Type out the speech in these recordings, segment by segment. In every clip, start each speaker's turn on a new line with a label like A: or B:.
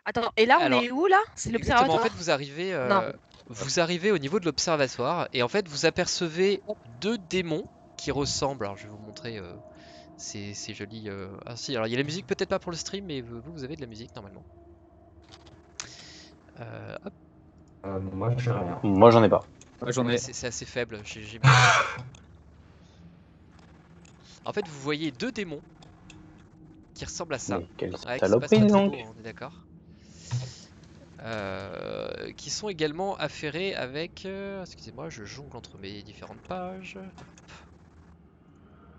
A: Attends, et là, on
B: Alors,
A: est où, là? C'est
B: exactement, en
A: l'observatoire?
B: fait,
A: Non.
B: vous arrivez au niveau de l'observatoire, et en fait, vous apercevez deux démons qui ressemblent. Alors, je vais vous montrer, c'est joli. Ah si, alors il y a la musique, peut-être pas pour le stream, mais vous avez de la musique normalement. Hop,
C: Moi, j'ai rien.
D: Moi, j'en ai pas.
E: Ouais, j'en
B: ouais,
E: ai.
B: c'est assez faible, j'ai mis assez faible. En fait, vous voyez deux démons qui ressemblent à ça.
D: Mais quelle
B: Ouais, qui sont pas très
D: saloperie,
B: très
D: donc.
B: beaux, hein, on est d'accord. Qui sont également affairés avec. Excusez-moi, je jongle entre mes différentes pages.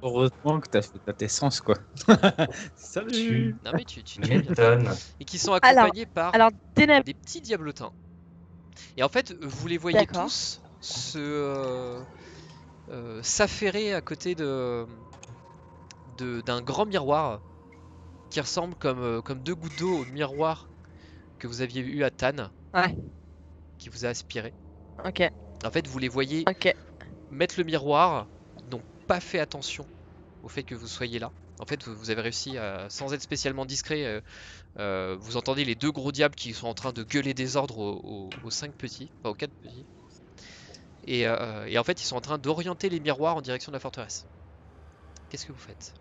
E: Heureusement que t'as tes sens, quoi. Salut.
B: Non mais tu check bien.
C: M'étonne.
B: Et qui sont
A: Alors,
B: accompagnés par
A: alors, Ténèbres,
B: des petits diablotins. Et en fait, vous les voyez
A: d'accord.
B: tous s'affairer à côté d'un grand miroir qui ressemble comme deux gouttes d'eau au miroir que vous aviez eu à Tannes,
A: Ouais,
B: qui vous a aspiré.
A: ok,
B: En fait, vous les voyez
A: ok.
B: mettre le miroir, ils n'ont pas fait attention au fait que vous soyez là. En fait, vous avez réussi à, sans être spécialement discret, vous entendez les deux gros diables qui sont en train de gueuler des ordres aux cinq petits, enfin aux quatre petits. Et en fait, ils sont en train d'orienter les miroirs en direction de la forteresse. Qu'est-ce que vous faites?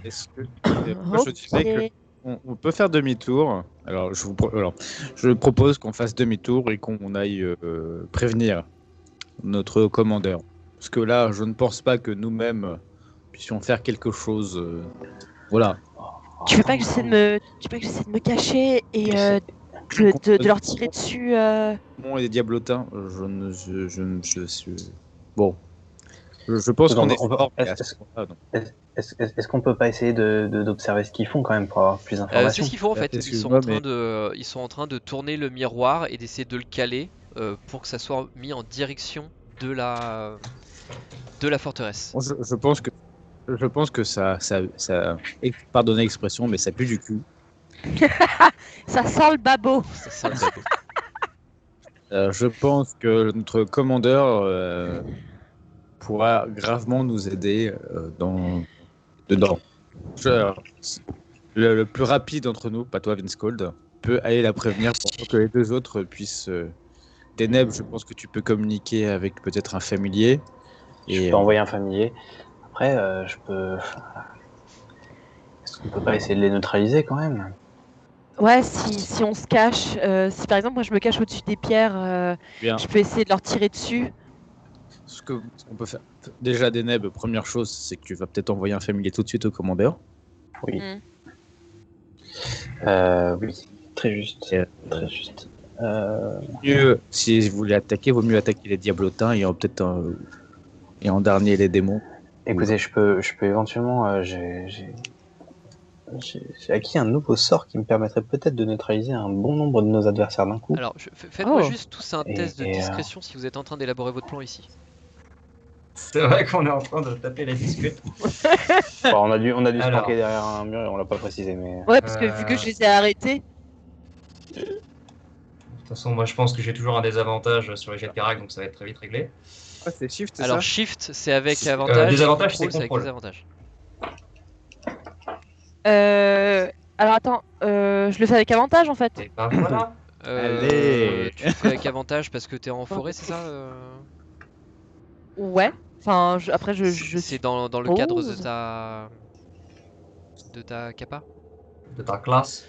E: Est-ce que moi, je disais que
A: Ok.
E: on peut faire demi-tour. Alors, je propose qu'on fasse demi-tour et qu'on aille prévenir notre commandeur. Parce que là, je ne pense pas que nous-mêmes puissions faire quelque chose. Voilà.
A: Tu veux pas que j'essaie de me cacher et de leur tirer dessus
E: Bon, et les diablotins, je ne, je suis. Bon, je pense qu'on est fort. Mais à ce moment-là, non.
D: Est-ce qu'on peut pas essayer d'observer ce qu'ils font quand même pour avoir plus
B: C'est
D: d'informations?
B: ce qu'ils font en fait.
E: Excuse-moi, mais
B: Ils sont en train de tourner le miroir et d'essayer de le caler pour que ça soit mis en direction de la forteresse.
E: bon, je pense que pardonnez l'expression, mais ça pue du cul.
A: Ça sent le babot.
B: Ça sent le babot.
E: Je pense que notre commandeur pourra gravement nous aider dedans. Alors, le plus rapide d'entre nous, pas toi Vince Cold, peut aller la prévenir pour que les deux autres puissent. Ténèbres, je pense que tu peux communiquer avec peut-être un familier.
D: Je peux envoyer un familier. Après, je peux. Est-ce qu'on peut pas essayer de les neutraliser quand même?
A: Ouais, si on se cache, si par exemple moi je me cache au-dessus des pierres,
E: Bien.
A: je peux essayer de leur tirer dessus.
E: Ce qu'on peut faire. Déjà, Ténèbres, première chose, c'est que tu vas peut-être envoyer un familier tout de suite au commandeur.
D: Oui.
A: Mm.
D: Oui, très juste. Très juste.
E: Mieux, si vous voulez attaquer, vaut mieux attaquer les diablotins et et en dernier les démons.
D: Écoutez, je peux éventuellement. J'ai acquis un nouveau sort qui me permettrait peut-être de neutraliser un bon nombre de nos adversaires d'un coup.
B: Alors, faites-moi
A: Oh.
B: juste tous un test de discrétion si vous êtes en train d'élaborer votre plan ici.
C: C'est vrai qu'on est en train de taper la discute.
D: Bon, on a dû se
C: Alors.
D: planquer derrière un mur et on l'a pas précisé, mais.
A: Ouais, parce que vu que je les ai arrêtés.
C: De toute façon, moi je pense que j'ai toujours un désavantage sur les jets de carac, donc ça va être très vite réglé.
E: Ah, c'est Shift, c'est
B: Alors,
E: ça
B: Shift, c'est avec avantage.
C: Désavantage,
B: Contrôle,
C: c'est
B: avec
C: contrôle.
B: désavantage.
A: Alors attends, je le fais avec avantage en fait.
C: Et ben voilà.
E: Allez.
B: Tu le fais avec avantage parce que t'es en forêt, c'est ça
A: Ouais. Enfin, après je
B: C'est dans le cadre
A: suppose.
B: de ta capa?
C: De ta classe.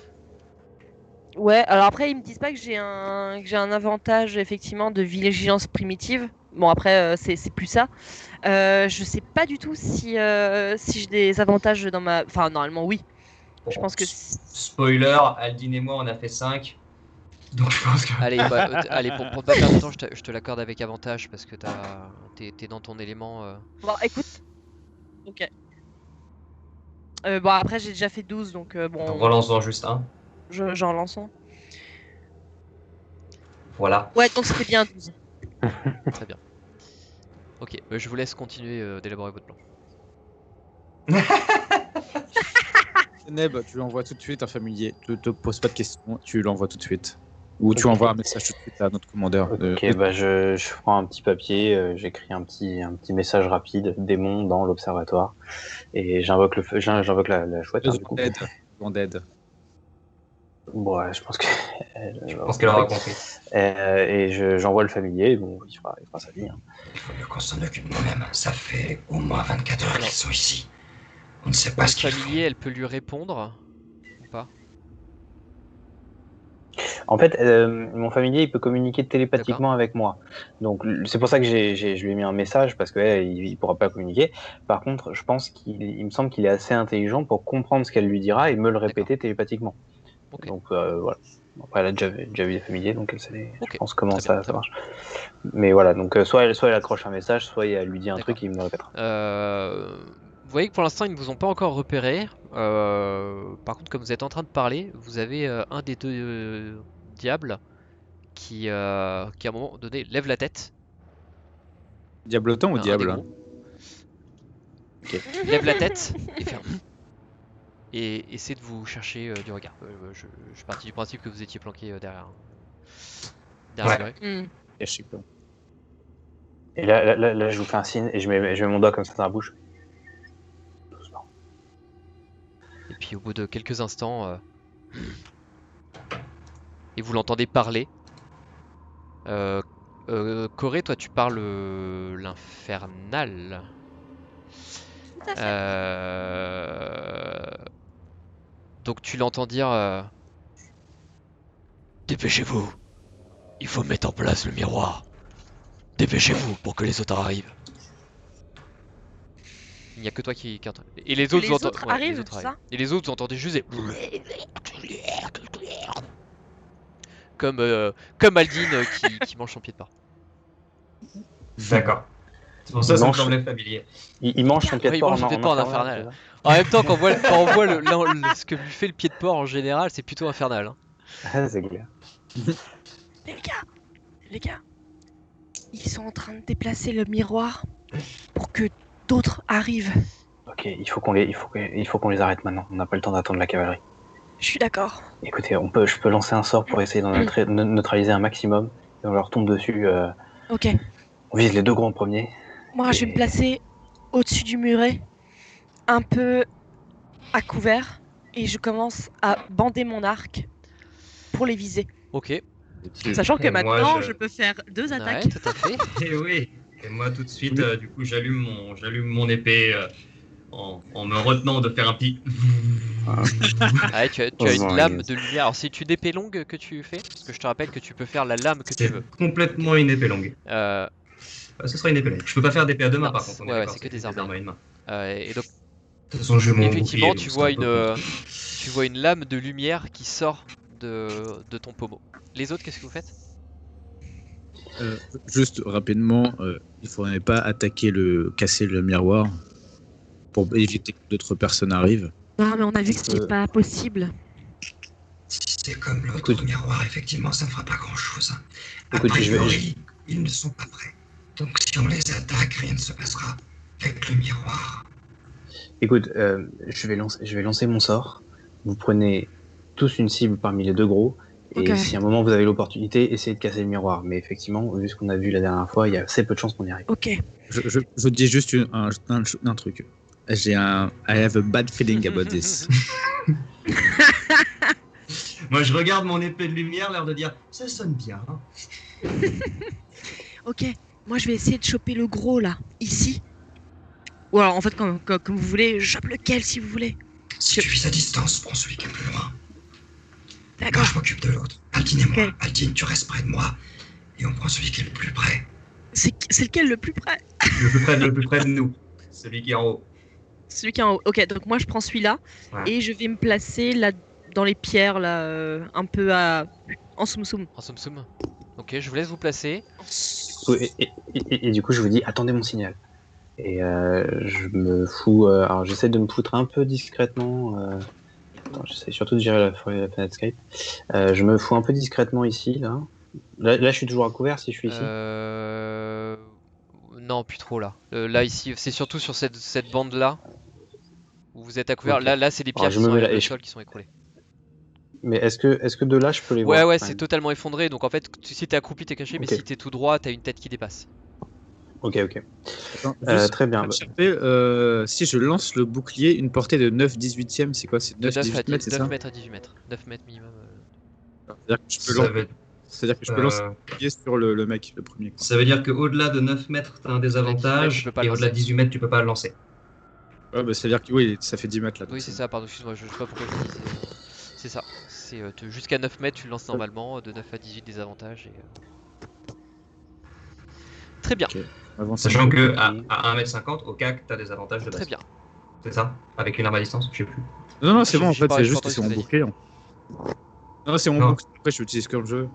A: Ouais, alors après ils me disent pas que j'ai un avantage effectivement de vigilance primitive. Bon après c'est plus ça. Je sais pas du tout si j'ai des avantages dans ma. Enfin normalement oui.
C: Bon,
A: Je pense que
C: spoiler, Aldine et moi on a fait 5. Donc je pense que.
B: Allez, allez, pour ne pas perdre de temps, je te l'accorde avec avantage parce que t'es dans ton élément.
A: bon écoute. Ok. Bon après j'ai déjà fait 12 donc bon.
C: Donc relance-en juste un.
A: J'en lance un.
C: Voilà.
A: Ouais donc c'était bien 12.
B: Très bien. Ok, je vous laisse continuer d'élaborer votre plan.
E: Ténèbres, tu lui envoies tout de suite un familier. Tu te poses pas de questions, tu l'envoies tout de suite. Ou tu envoies un message tout de suite à notre commandeur.
D: Ok, bah je prends un petit papier, j'écris un petit message rapide, démon dans l'observatoire, et j'invoque la chouette. Hein, du coup.
E: Besoin d'aide.
D: Bon, ouais, je pense que.
C: Je pense qu'elle aura compris.
D: Et j'envoie le familier, bon, il fera sa vie. Hein.
F: Il faut mieux qu'on s'en occupe nous-mêmes. Ça fait au moins 24 heures
B: Alors,
F: qu'ils sont ici. On ne sait pas ce
B: Votre
F: qu'ils font.
B: familier, elle peut lui répondre ou pas?
D: En fait, mon familier, il peut communiquer télépathiquement avec moi. Donc, c'est pour ça que je lui ai mis un message, parce que il pourra pas communiquer. Par contre, je pense il me semble qu'il est assez intelligent pour comprendre ce qu'elle lui dira et me le répéter télépathiquement.
B: Ok.
D: Donc, voilà. Après, elle a déjà vu des familiers, donc elle sait,
B: Ok.
D: je pense, comment
B: Très bien,
D: ça
B: très
D: marche. Mais voilà, donc soit elle accroche un message, soit elle lui dit un
B: D'accord.
D: truc et il me le répétera.
B: Vous voyez que pour l'instant, ils ne vous ont pas encore repéré. Par contre, comme vous êtes en train de parler, vous avez un des deux diables qui, à un moment donné, lève la tête.
E: Diablotin ou
B: Un des
E: diable?
B: gros. Lève la tête et fait et essaie de vous chercher du regard. Je suis parti du principe que vous étiez planqué derrière
C: Ouais.
B: le mur.
E: Je sais pas.
D: Et là, je vous fais un signe et je mets mon doigt comme ça dans la bouche. Doucement.
B: Et puis au bout de quelques instants, et vous l'entendez parler. Corée, toi tu parles l'infernal.
A: Tout à fait.
B: Donc tu l'entends dire dépêchez-vous, il faut mettre en place le miroir. Dépêchez-vous pour que les autres arrivent. Il n'y a que toi qui entend. Et les autres,
A: Les
B: vous entendez-
A: autres
B: ouais,
A: arrivent,
B: les autres
A: c'est ça
B: arrivent. Et les autres, vous entendez juste des... Comme Aldine qui mange son pied de porc.
C: D'accord. C'est pour ça que ça me
D: Mange-
C: semblait familier.
D: Il mange son pied de
B: Ouais, il
D: porc
B: mange son pied de porc en infernal.
D: c'est ça
B: En même temps, quand on voit ce que lui fait le pied de porc en général, c'est plutôt infernal. Hein.
D: Ah, c'est clair.
A: Les gars, ils sont en train de déplacer le miroir pour que d'autres arrivent.
D: Ok, il faut qu'on les arrête maintenant. On n'a pas le temps d'attendre la cavalerie.
A: Je suis d'accord.
D: Écoutez, je peux lancer un sort pour essayer d'en neutraliser un maximum. Et on leur tombe dessus.
A: Ok.
D: On vise les deux gros en premier.
A: Moi, je vais me placer au-dessus du muret, un peu à couvert, et je commence à bander mon arc pour les viser.
B: Ok.
A: Sachant que
C: Et moi,
A: maintenant,
C: je-
A: je peux faire 2 attaques.
B: Ouais, tout à fait.
C: Et oui. Et moi, tout de suite, du coup, j'allume mon épée en me retenant de faire un pic.
B: Ah ouais, tu as une lame de lumière. Alors, c'est une épée longue que tu fais? Parce que je te rappelle que tu peux faire la lame que tu
C: C'est
B: veux.
C: complètement une épée longue. Ce sera une épée longue. Je peux pas faire d'épée à deux mains,
B: Non,
C: par contre. on est
B: ouais,
C: d'accord,
B: c'est que des armes
C: à une main.
B: et donc,
C: De toute façon, je vais mon
B: effectivement,
C: bouclier,
B: tu
C: donc
B: vois
C: c'est un peu compliqué.
B: tu vois une lame de lumière qui sort de ton pommeau. Les autres, qu'est-ce que vous faites?
E: Juste rapidement, il faudrait pas casser le miroir pour éviter que d'autres personnes arrivent.
A: Non, mais on a vu que c'était pas possible.
F: Si c'est comme l'autre
D: Écoute.
F: miroir, effectivement, ça ne fera pas grand-chose. A
D: Écoute,
F: priori, ils ne sont pas prêts. Donc si on les attaque, rien ne se passera avec le miroir.
D: Écoute, je vais lancer mon sort. Vous prenez tous une cible parmi les deux gros. Et
A: Ok.
D: si à un moment vous avez l'opportunité, essayez de casser le miroir. Mais effectivement, vu ce qu'on a vu la dernière fois, il y a assez peu de chances qu'on y arrive.
A: Ok.
E: Je dis juste un truc. I have a bad feeling about this.
C: Moi, je regarde mon épée de lumière, l'air de dire ça sonne bien.
A: Ok. Moi, je vais essayer de choper le gros, là. Ici. Ou alors, en fait, comme vous voulez, je chope lequel, si vous voulez.
F: Si tu vis à distance, prends celui qui est plus loin. Moi,
A: D'accord.
F: je m'occupe de l'autre. Aldine et moi.
A: Ok.
F: Aldine, tu restes près de moi. Et on prend celui qui est le plus près.
A: C'est lequel le plus près?
C: Le plus près de nous. Celui qui est en haut.
A: Celui qui est en haut. Ok, donc moi, je prends celui-là.
C: Ouais.
A: Et je vais me placer là, dans les pierres, là, un peu en soum-soum.
B: En soum soum. Ok, je vous laisse vous placer.
D: Et du coup, je vous dis, attendez mon signal. Et je me fous. Alors, j'essaie de me foutre un peu discrètement. Attends, j'essaie surtout de gérer la fenêtre Skype. Je me fous un peu discrètement ici, là. Là, je suis toujours à couvert si je suis ici.
B: Non, plus trop là. Là, ici, c'est surtout sur cette bande-là où vous êtes à couvert.
D: Ok.
B: Là, c'est des pierres
D: Alors, je
B: qui
D: me
B: sont
D: mets
B: avec
D: là
B: le
D: et
B: sol qui sont écroulées.
D: Mais est-ce que de là, je peux les voir
B: Ouais,
D: quand
B: c'est
D: même
B: totalement effondré. Donc en fait, si t'es accroupi, t'es caché. Mais
D: Ok.
B: si t'es tout droit, t'as une tête qui dépasse.
D: Ok.
E: Attends,
D: Très bien.
E: je rappelle, si je lance le bouclier, une portée de 9/18e, c'est quoi? C'est 9/18 mètres, c'est
B: 9
E: ça?
B: mètres à 18 mètres. 9 mètres minimum.
E: C'est-à-dire que je peux lancer un bouclier sur le mec, le premier. Quoi.
C: Ça veut dire qu'au-delà de 9 mètres, tu as un désavantage,
B: tu peux pas
C: et au-delà de
B: lancer.
C: 18 mètres, tu peux pas le lancer.
E: Ouais, bah, c'est-à-dire que oui, ça fait 10 mètres là.
B: Oui, c'est ça, pardon, excuse-moi, je sais pas pourquoi je dis. C'est ça. C'est jusqu'à 9 mètres, tu le lances normalement, de 9 à 18 des avantages. Très bien,
E: Okay.
C: Sachant que à 1m50, au CAC, tu as des avantages de base.
B: très bien.
C: C'est ça? Avec une arme à distance? Je sais plus.
E: Non, c'est
B: Je-
E: bon, en
B: je
E: fait,
B: sais pas,
E: c'est
B: j'ai
E: juste
B: pas
E: que c'est
B: entendu
E: mon
B: ce que
E: bouclier. Non, c'est mon
C: Non.
E: bouclier. Après, je l'utilise comme je veux.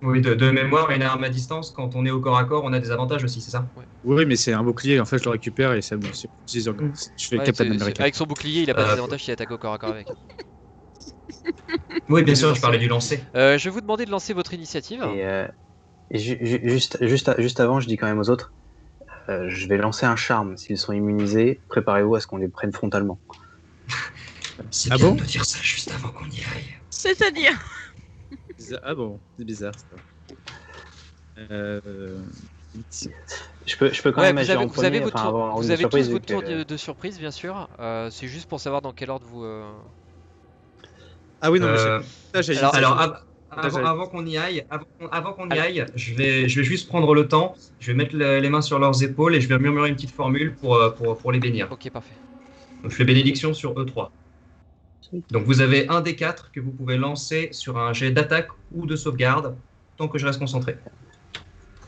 C: Oui, de mémoire, une arme à distance, quand on est au corps à corps, on a des avantages aussi, c'est ça?
E: Oui, mais c'est un bouclier. En fait, je le récupère et ça me. Je fais
B: Ouais,
E: Captain
B: c'est-
E: America.
B: avec son bouclier, il a pas de
C: Euh,
B: désavantage s'il attaque au corps à corps avec.
C: Oui, bien sûr,
B: lancer.
C: je parlais du lancer.
B: Je vais vous demander de lancer votre initiative.
D: Et juste avant, je dis quand même aux autres, je vais lancer un charme. S'ils sont immunisés, préparez-vous à ce qu'on les prenne frontalement.
F: C'est
E: Ah
F: bien
E: bon
F: de dire ça juste avant qu'on y aille.
A: C'est-à-dire
E: Ah bon, c'est bizarre ça.
D: Je peux quand
B: Ouais,
D: même
B: vous
D: agir
B: avez,
D: en
B: vous
D: premier,
B: avez votre
D: enfin,
B: tour,
D: avoir
B: vous
D: une
B: avez
D: surprise,
B: tous votre
D: vu
B: tour
D: que-
B: de surprise, bien sûr. C'est juste pour savoir dans quel ordre vous.
E: Ah oui, non, mais
C: Euh,
E: ça, j'ai
B: alors-
E: dit.
C: Alors,
E: j'avais-
C: avant qu'on y aille, avant qu'on y aille, je vais juste prendre le temps, je vais mettre les mains sur leurs épaules et je vais murmurer une petite formule pour les bénir.
B: Ok, parfait.
C: Donc, je fais bénédiction sur E3. Donc, vous avez un des 4 que vous pouvez lancer sur un jet d'attaque ou de sauvegarde, tant que je reste concentré.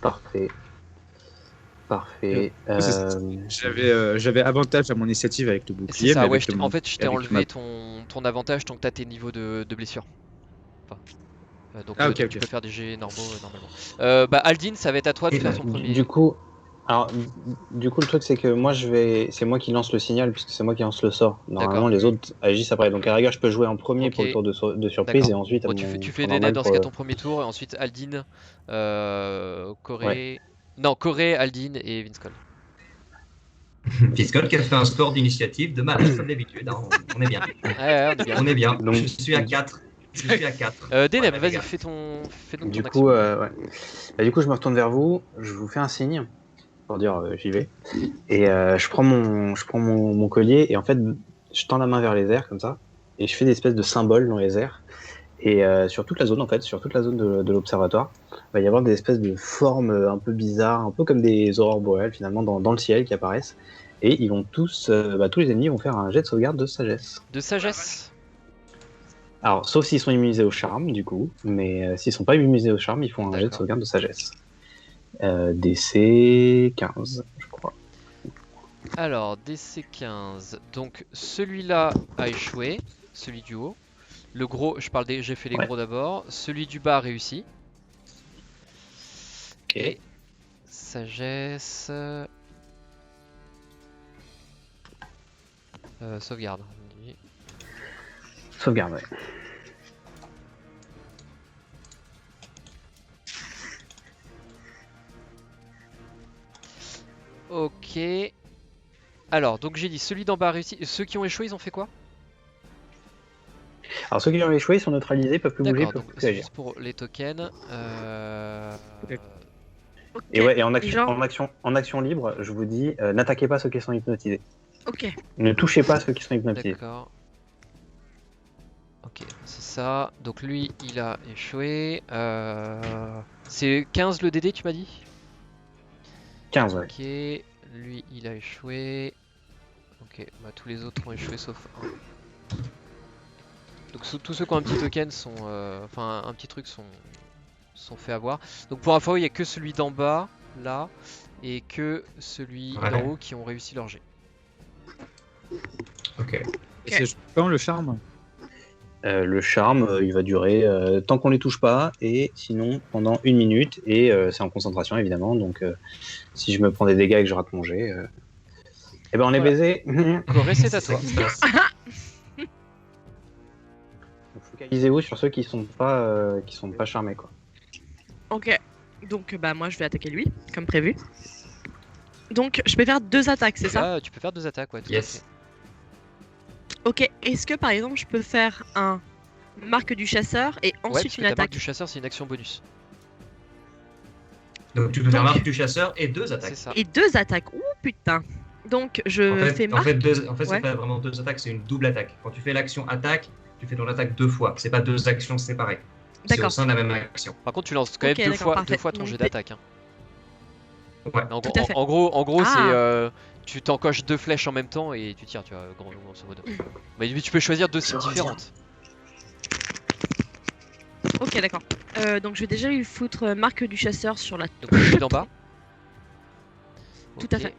D: Parfait. Parfait.
E: Oui, c'est ça. J'avais avantage à mon initiative avec le
B: C'est
E: bouclier.
B: ça,
E: mais
B: ouais,
E: avec le
B: en fait, je t'ai
E: avec
B: enlevé
E: ma-
B: ton avantage tant que t'as tes niveaux de blessure. Enfin, donc,
E: Ah, ok,
B: tu
E: ok.
B: peux faire des jets normaux normalement. Bah, Aldin, ça va être à toi de
C: Et
B: faire
C: bah,
B: ton premier.
D: Du coup, le truc, c'est que c'est moi qui lance le signal, puisque c'est moi qui lance le sort. Normalement,
B: D'accord.
D: les autres agissent après. Donc, à la rigueur, je peux jouer en premier
B: Ok.
D: pour le tour de surprise,
B: D'accord.
D: et ensuite,
B: Bon,
D: à
B: tu
D: mon
B: fais
D: tour
B: Dédé
D: normal
B: dans ce
D: pour
B: cas
D: le-
B: ton premier tour, et ensuite Aldin, Corée. Non, Corée, Aldin et Vince Cole.
C: Fiscol qui a fait un score d'initiative de malade comme d'habitude. Hein. On est bien.
B: Ouais, on est bien.
C: On est bien.
D: Donc-
C: Je suis à 4. Je suis à 4.
B: Deneb,
C: Ouais,
B: vas-y,
C: les gars.
B: fais donc
D: Du
B: ton
D: coup,
B: action.
D: ouais. Bah, du coup, je me retourne vers vous, je vous fais un signe pour dire j'y vais, et je prends mon collier, et en fait, je tends la main vers les airs comme ça, et je fais des espèces de symboles dans les airs, et sur toute la zone, en fait, sur toute la zone de l'observatoire, il va y avoir des espèces de formes un peu bizarres, un peu comme des aurores boréales finalement dans le ciel qui apparaissent, et ils vont tous les ennemis vont faire un jet de sauvegarde de sagesse.
B: De sagesse.
D: Alors, sauf s'ils sont immunisés au charme, du coup, mais s'ils sont pas immunisés au charme, ils font un jet de
B: D'accord.
D: sauvegarde de sagesse. DC 15, je crois.
B: Alors, DC 15. Donc, celui-là a échoué, celui du haut. Le gros, j'ai fait les
D: Ouais.
B: gros d'abord. Celui du bas a réussi.
D: Ok.
B: Et sagesse. Sauvegarde.
D: Sauvegarde, ouais.
B: Ok. Alors, donc j'ai dit celui d'en bas a réussi. Ceux qui ont échoué, ils ont fait quoi?
D: Alors, ceux qui ont échoué sont neutralisés, peuvent plus bouger,
B: D'accord,
D: peuvent
B: donc
D: plus
B: c'est
D: agir.
B: juste pour les tokens.
D: Et ouais, et en
A: Genre-
D: action libre, je vous dis, n'attaquez pas ceux qui sont hypnotisés.
A: Ok.
D: Ne touchez pas ceux qui sont hypnotisés.
B: D'accord. Ok, c'est ça. Donc lui, il a échoué. C'est 15 le DD, tu m'as dit?
D: 15, ouais.
B: Ok, lui, il a échoué. Ok, bah tous les autres ont échoué sauf un. Donc tous ceux qui ont un petit token sont... Enfin, un petit truc sont fait avoir. Donc pour info, il n'y a que celui d'en bas, là, et que celui
C: Ouais.
B: d'en haut qui ont réussi leur jet.
C: Ok.
E: Et c'est quand le charme?
D: Le charme, il va durer tant qu'on les touche pas, et sinon pendant 1 minute, et c'est en concentration évidemment, donc si je me prends des dégâts et que je rate mon jet, eh ben on est
B: Voilà.
D: baisé.
B: Corée, c'est à
C: ça
B: toi.
C: qui se passe.
D: Focalisez-vous sur ceux qui sont pas charmés, quoi.
A: Ok. Donc bah moi je vais attaquer lui, comme prévu. Donc je peux faire 2 attaques, c'est ça?
B: Ah, tu peux faire 2 attaques, ouais. tout à
C: Yes.
B: fait.
A: Ok. Est-ce que par exemple je peux faire un marque du chasseur et
B: Ouais, parce
A: ensuite
B: que
A: une
B: ta marque
A: attaque?
B: du chasseur, c'est une action bonus.
C: Donc tu peux faire
A: Donc-
C: marque du chasseur et 2
B: C'est
C: attaques.
B: ça.
A: Et 2 attaques. Ouh putain. Donc je fais
C: En fait,
A: marque.
C: c'est
A: Ouais.
C: pas vraiment 2 attaques, c'est une double attaque. Quand tu fais l'action attaque, tu fais ton attaque 2 fois. C'est pas 2 actions séparées. C'est au
A: D'accord.
C: sein de la même action.
B: Par contre, tu lances quand même
A: Ok, d'accord,
B: deux
A: parfait.
B: fois ton
A: Donc,
B: jet d'attaque. Hein.
C: Ouais.
B: En,
A: Tout à fait.
B: en gros,
A: Ah.
B: c'est tu t'encoches 2 flèches en même temps et tu tires, tu vois, grosso modo. Mais tu peux choisir 2 cibles différentes.
A: Ok, d'accord. Donc je vais déjà lui foutre marque du chasseur sur la
B: Donc celui d'en bas.
A: Tout à
B: Ok.
A: fait.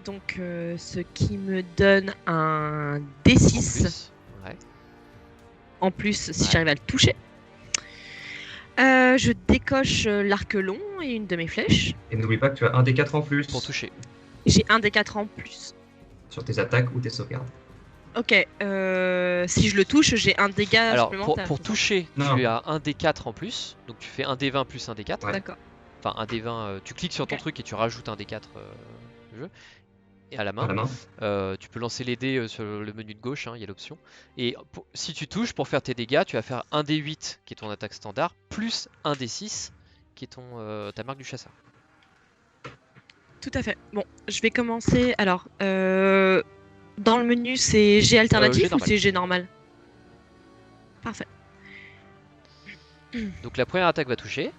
A: Donc ce qui me donne un D6
B: En plus. Ouais.
A: en plus si
B: Ouais.
A: j'arrive à le toucher. Je décoche l'arc long et une de mes flèches.
C: Et n'oublie pas que tu as un des 4 en plus
B: Pour toucher.
A: J'ai un D4 en plus.
C: sur tes attaques ou tes sauvegardes.
A: Ok, si je le touche, j'ai un dégât
B: Alors,
A: supplémentaire.
B: pour
A: c'est ça
B: toucher,
C: Non.
B: tu as un D4 en plus. Donc tu fais un D20 plus un D4.
C: Ouais.
A: D'accord.
B: Enfin, un D20, tu cliques sur ton
A: Ok.
B: truc et tu rajoutes un D4 de jeu. Et à la
C: À
B: main.
C: la main.
B: Tu peux lancer les dés sur le menu de gauche, il y a l'option. Et si tu touches, pour faire tes dégâts, tu vas faire un D8 qui est ton attaque standard, plus un D6 qui est ta marque du chasseur.
A: Tout à fait. Bon, je vais commencer. Alors, dans le menu, c'est G alternatif
B: G
A: ou
B: normal.
A: c'est G normal? Parfait.
B: Donc la première attaque va toucher.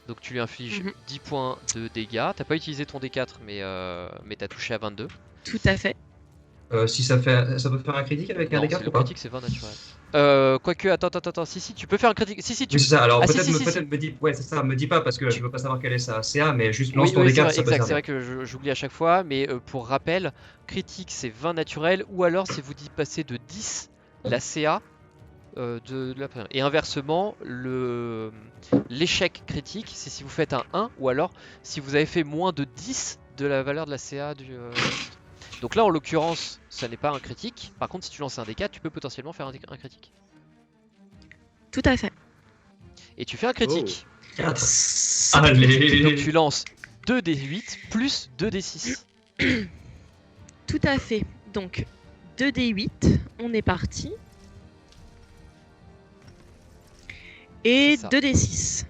B: Donc tu lui infliges
A: Mhm.
B: 10 points de dégâts. T'as pas utilisé ton D4, mais t'as touché à 22.
A: Tout à fait.
C: Si ça peut faire un critique avec un
B: Non,
C: des 4
B: le
C: ou pas?
B: critique c'est 20 naturel. Quoique, attends, si, tu peux faire un critique. Si, tu
C: Oui, c'est ça. Alors
B: Ah, si,
C: peut-être
B: si, si,
C: me dis, ouais, c'est ça. Me dis pas parce que je veux pas savoir quelle est sa CA, mais juste lance
B: Oui,
C: ton
B: oui,
C: D4,
B: c'est vrai,
C: ça peut
B: exact, c'est
C: servir.
B: vrai que j'oublie à chaque fois, mais pour rappel, critique c'est 20 naturel, ou alors si vous passez de 10 la CA de la première. Et inversement, l'échec critique, c'est si vous faites un 1, ou alors si vous avez fait moins de 10 de la valeur de la CA du... Donc là, en l'occurrence, ça n'est pas un critique. Par contre, si tu lances un D4, tu peux potentiellement faire un critique.
A: Tout à fait.
B: Et tu fais un critique.
C: 4.
B: Donc
C: Allez.
B: tu lances 2d8 plus 2d6.
A: Tout à fait. Donc, 2d8, on est parti. Et
B: C'est ça.
A: 2d6.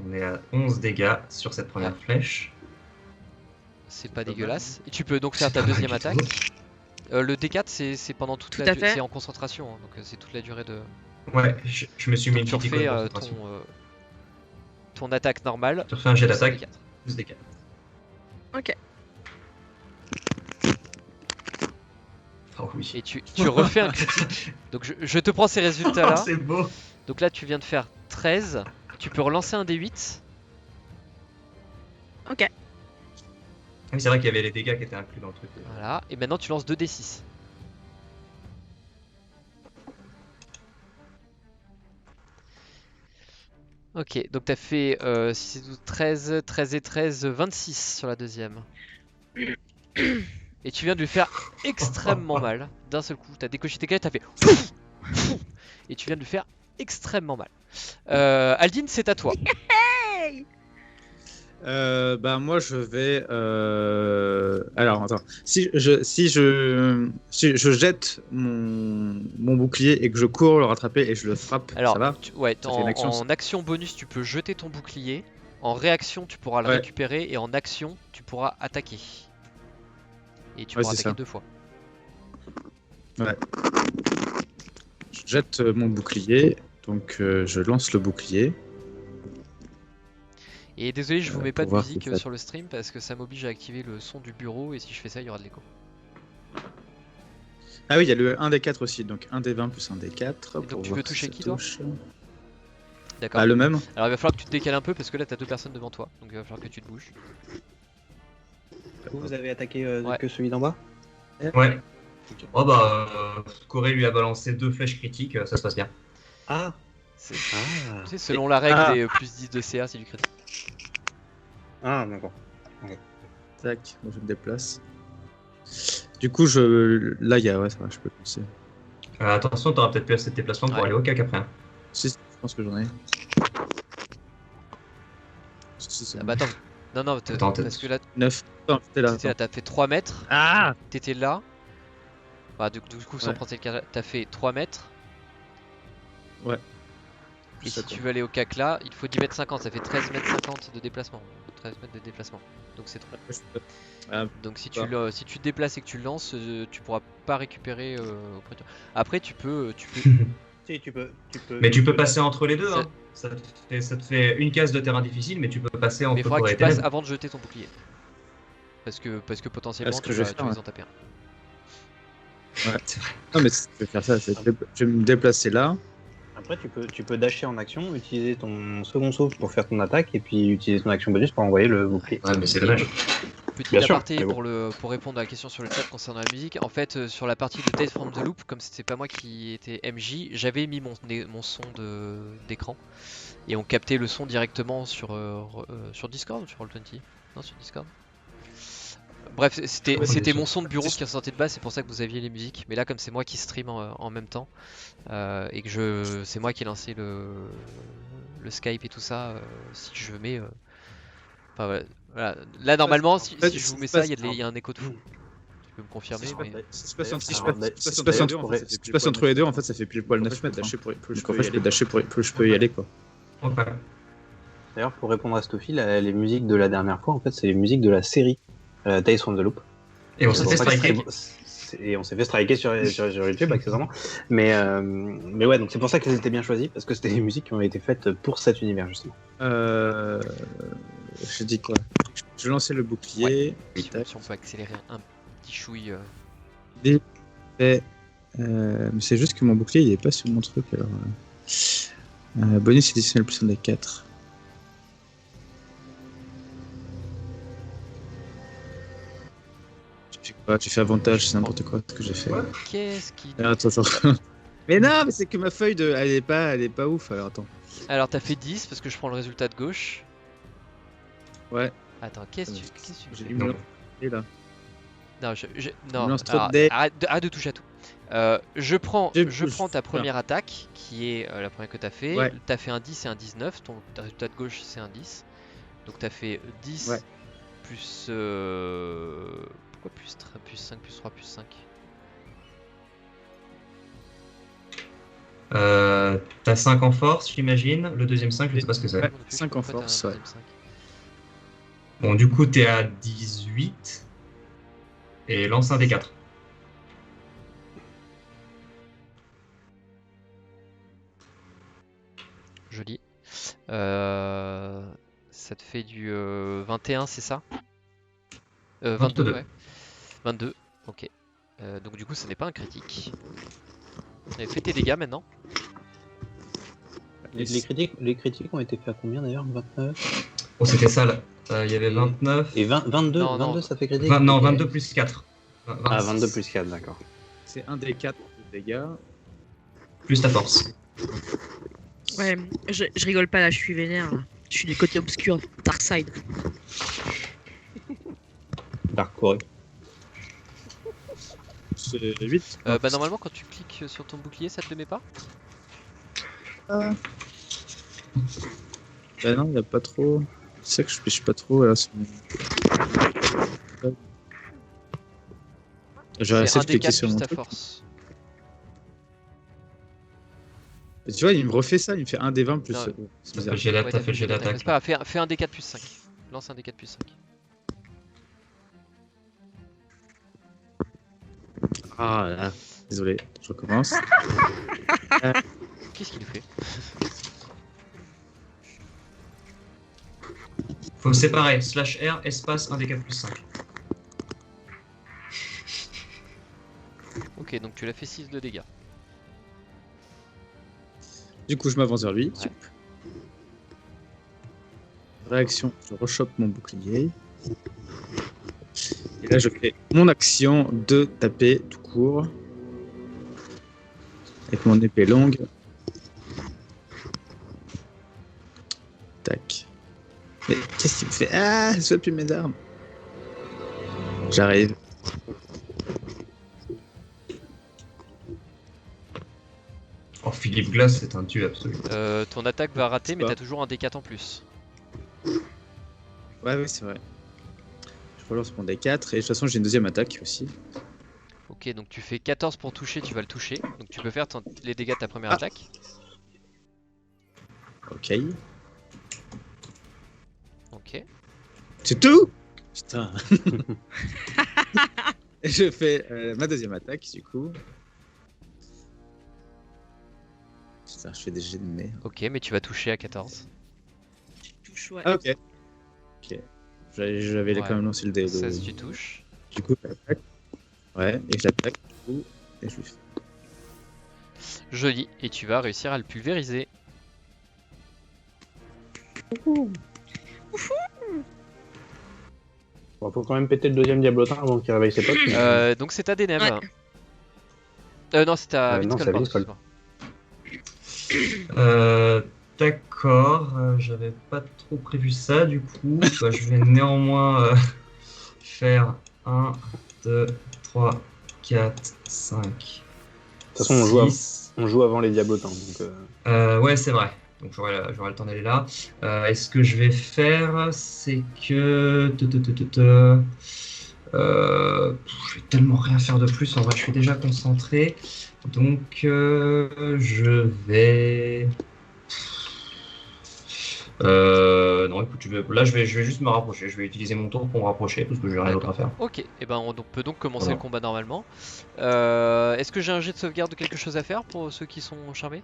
C: On est à 11 dégâts sur cette première flèche.
B: C'est pas dégueulasse. Et tu peux donc faire ta
C: pas mal
B: deuxième
C: du
B: attaque.
C: tout.
B: Le D4 c'est pendant toute
A: Tout
B: la
A: à fait.
B: c'est en concentration, hein, donc c'est toute la durée de.
C: Ouais, je me suis mis
B: Donc
C: une
B: tu
C: petite
B: refais
C: icône de concentration.
B: ton attaque normale.
C: Tu refais un jet
B: plus
C: d'attaque,
B: D4.
C: plus des 4.
A: Ok.
C: Oh oui.
B: Et tu refais un critique. Donc je te prends ces résultats là.
C: C'est beau.
B: Donc là tu viens de faire 13. Tu peux relancer un D8.
A: Ok.
C: Ah oui, c'est vrai qu'il y avait les dégâts qui étaient inclus dans le truc.
B: Voilà. Et maintenant tu lances 2D6. Ok, donc t'as fait 6 et 12, 13, 13 et 13, 26 sur la deuxième. Et tu viens de lui faire extrêmement mal d'un seul coup. T'as décoché tes cailles, t'as fait fouf, fouf, et tu viens de lui faire extrêmement mal. Aldine, c'est à toi.
A: Hey.
E: Bah moi je vais. Alors attends. Si je jette mon bouclier et que je cours le rattraper et je le frappe,
B: Alors,
E: ça va?
B: ouais,
E: Ça fait une action, ça.
B: en action bonus, tu peux jeter ton bouclier. En réaction, tu pourras le
E: Ouais.
B: récupérer. Et en action, tu pourras attaquer. Et tu
E: Ouais,
B: pourras
E: c'est
B: attaquer
E: ça.
B: 2 fois.
E: Je jette mon bouclier, donc je lance le bouclier.
B: Et désolé, je vous mets pas de
E: pour voir
B: musique
E: si ça-
B: sur le stream parce que ça m'oblige à activer le son du bureau. Et si je fais ça, il y aura de l'écho.
E: Ah oui, il y a le 1 des 4 aussi, donc 1 des 20 plus 1 des 4.
B: donc
E: pour
B: tu
E: voir
B: veux
E: si
B: toucher
E: ça
B: qui, toi
E: touche.
B: D'accord.
E: Ah, le même?
B: Alors il va falloir que tu te décales un peu parce que là t'as 2 personnes devant toi. Donc il va falloir que tu te bouges.
D: Vous avez attaqué
B: Ouais.
D: que celui d'en bas?
C: Ouais. Oh bah, Corée lui a balancé 2 flèches critiques, ça se passe bien.
D: Ah,
B: C'est-
D: ah,
B: Tu sais, selon la règle
E: Ah.
B: des plus 10 de CA, c'est du critique.
D: ah, d'accord.
E: Tac, moi je me déplace. Du coup, là, il y a. Ouais, ça va, je peux lancer.
C: Attention, t'auras peut-être plus assez de déplacement pour
B: Ouais.
C: aller au cac après. Hein.
E: Si, je pense que j'en ai. Si, c'est
B: Ah bah attends. Non,
C: Attends,
B: parce que là,
E: 9. Attends, t'es là.
B: t'as fait 3 mètres.
E: Ah!
B: T'étais là. Bah du coup, sans
E: Ouais.
B: prendre le carré, t'as fait 3 mètres.
E: Ouais.
B: Et si
E: Ça
B: tu
E: compte.
B: veux aller au cac là, il te faut 10 mètres 50. Ça fait 13 mètres 50 de déplacement. 13 mètres de déplacement. Donc c'est trop.
E: Ah,
B: Donc si tu te déplaces et que tu le lances, tu pourras pas récupérer auprès de toi. Après tu peux
D: Si, tu peux.
C: Mais tu peux passer entre les deux.
B: Ça-
C: Hein. Ça te fait une case de terrain difficile, mais tu peux passer
B: mais il
C: entre
B: faudra que
C: forêt
B: tu
C: et
B: passes
C: ténèbres.
B: avant de jeter ton bouclier. Parce que potentiellement
E: ce que
B: tu
E: je
B: vas
E: vais faire,
B: les en taper un.
E: Ouais. Non, mais je vais faire ça. Je vais me déplacer là.
D: Après, tu peux dasher en action, utiliser ton second saut pour faire ton attaque, et puis utiliser ton action bonus pour envoyer le bouclier.
C: Ouais, mais c'est dommage.
B: Petit
D: Bien sûr,
B: aparté
D: mais bon.
B: pour répondre à la question sur le chat concernant la musique. En fait, sur la partie de Tales from the Loop, comme c'était pas moi qui était MJ, j'avais mis mon son d'écran et on captait le son directement sur Discord ou sur Roll20. Non, sur Discord. Bref, c'était mon son de bureau qui ressortait de base, c'est pour ça que vous aviez les musiques. Mais là, comme c'est moi qui stream en même temps et que c'est moi qui ai lancé le Skype et tout ça, si je mets. Enfin, voilà. Là, normalement, si je vous mets ça, il y a un écho de fou. Tu peux me confirmer, mais...
E: Si je passe
D: D'ailleurs,
E: entre les deux, en fait, ça fait pile poil 9 mètres. Je peux dasher plus je peux y aller, quoi.
C: Okay.
D: D'ailleurs, pour répondre à Stoffy, les musiques de la dernière fois, en fait, c'est les musiques de la série Tales from the Loop.
C: Et on s'est fait
D: C'est pour ça que
C: striker.
D: et on s'est fait striker sur YouTube, accessoirement. Mais ouais, donc c'est pour ça qu'elles étaient bien choisies, parce que c'était des musiques qui ont été faites pour cet univers, justement.
E: Je dis quoi? Je lançais le bouclier.
B: Si on peut accélérer un petit chouille...
E: Mais c'est juste que mon bouclier il est pas sur mon truc alors. Bonus additionnel plus 1 des 4. J'ai fait avantage, c'est n'importe quoi ce que j'ai fait.
B: Qu'est-ce qui...
E: Attends. Mais non, mais c'est que ma feuille de. Elle est pas ouf alors attends.
B: Alors t'as fait 10 parce que je prends le résultat de gauche.
E: Ouais.
B: Attends, qu'est-ce que tu
E: J'ai
B: fais?
E: dû me lancer là.
B: Non,
E: me lance trop de
B: alors,
E: dés.
B: arrête de toucher à tout. Je prends ta première attaque, qui est la première que t'as fait.
E: Ouais.
B: T'as fait un 10 et un 19, ton résultat de gauche c'est un 10. Donc t'as fait 10
E: Ouais.
B: plus... Pourquoi plus 5, plus 3, plus 5?
C: T'as 5 en force, j'imagine. Le deuxième 5, je sais pas ce que c'est.
E: Ouais. 5 en force, ouais.
C: Bon, du coup, t'es à 18. Et lance un des 4.
B: Joli. Ça te fait du 21, c'est ça 22, ouais. 22, ok. Donc du coup, ce n'est pas un critique. Fais tes dégâts maintenant.
D: Les critiques ont été faits à combien d'ailleurs? 29?
C: Oh, c'était ça là. Il y avait 29.
D: Et 22,
B: Non,
D: 22 ça fait critique?
C: Non, 22 plus 4.
D: Ah, 22 plus 4, d'accord.
E: C'est 1 des 4 de dégâts.
C: Plus ta force.
A: Ouais, je rigole pas là, je suis vénère. Là. Je suis du côté obscur, Dark Side.
D: Dark Corée.
E: C'est 8.
B: Bah normalement, quand tu cliques sur ton bouclier, ça te le met pas?
E: Bah non, il y a pas trop. C'est ça que je pêche pas trop là. J'aurais
B: C'est
E: essayé
B: un
E: de cliquer
B: D4
E: sur
B: plus
E: mon
B: ta
E: truc.
B: force.
E: Et tu vois, il me refait ça, il me fait 1 des 20 plus.
B: Non.
E: C'est bizarre.
C: T'as fait le jet d'attaque.
B: C'est pas grave, fais un D4 plus 5. Lance un D4 plus 5.
E: Ah là, désolé, je recommence.
B: Qu'est-ce qu'il fait?
C: Faut séparer /R espace 1 des 4 plus 5.
B: Ok, donc tu l'as fait 6 de dégâts.
E: Du coup, je m'avance vers lui.
B: Ouais.
E: Réaction, je rechoppe mon bouclier. Et là, je fais mon action de taper tout court. Avec mon épée longue. Tac. Mais qu'est-ce qu'il me fait? Ah, je vois plus mes armes. J'arrive.
C: Oh, Philippe Glass, c'est un dieu absolu.
B: Ton attaque va rater, mais
E: pas.
B: t'as toujours un D4 en plus.
E: Ouais, c'est vrai. Je relance mon D4 et de toute façon, j'ai une deuxième attaque aussi.
B: Ok, donc tu fais 14 pour toucher, tu vas le toucher. Donc tu peux faire les dégâts de ta première
E: Ah.
B: attaque.
E: Ok.
B: Ok.
E: C'est tout. Putain. Et je fais ma deuxième attaque, du coup. Putain, je fais des jets de merde.
B: Ok, mais tu vas toucher à 14.
A: Touche, ouais.
E: Ah, ok. Ok. J'avais
B: Ouais.
E: quand même lancé le dé.
B: 16, tu touches.
E: Du coup, j'attaque. Ouais, et j'attaque. Du coup, et je lui fais.
B: Joli. Et tu vas réussir à le pulvériser.
D: Bon, faut quand même péter le deuxième diablotin avant qu'il réveille ses potes. mais-
B: Donc c'est à Denem.
A: Ouais.
B: Non, c'est à
D: non,
B: Vince
D: c'est à
B: Colport,
D: Vince
B: excuse-moi.
C: D'accord, j'avais pas trop prévu ça du coup. Bah, je vais néanmoins faire 1, 2, 3, 4, 5. De toute
D: façon, on joue avant les diablotins. Donc,
C: Ouais, c'est vrai. Donc j'aurai le temps d'aller là. Et ce que je vais faire, c'est que. Je vais tellement rien faire de plus. En vrai, je suis déjà concentré. Donc je vais. Non, écoute, là je vais juste me rapprocher. Je vais utiliser mon tour pour me rapprocher parce que j'ai rien d'autre à faire.
B: Ok, et ben on peut donc commencer
C: Voilà.
B: le combat normalement. Est-ce que j'ai un jet de sauvegarde ou quelque chose à faire pour ceux qui sont charmés?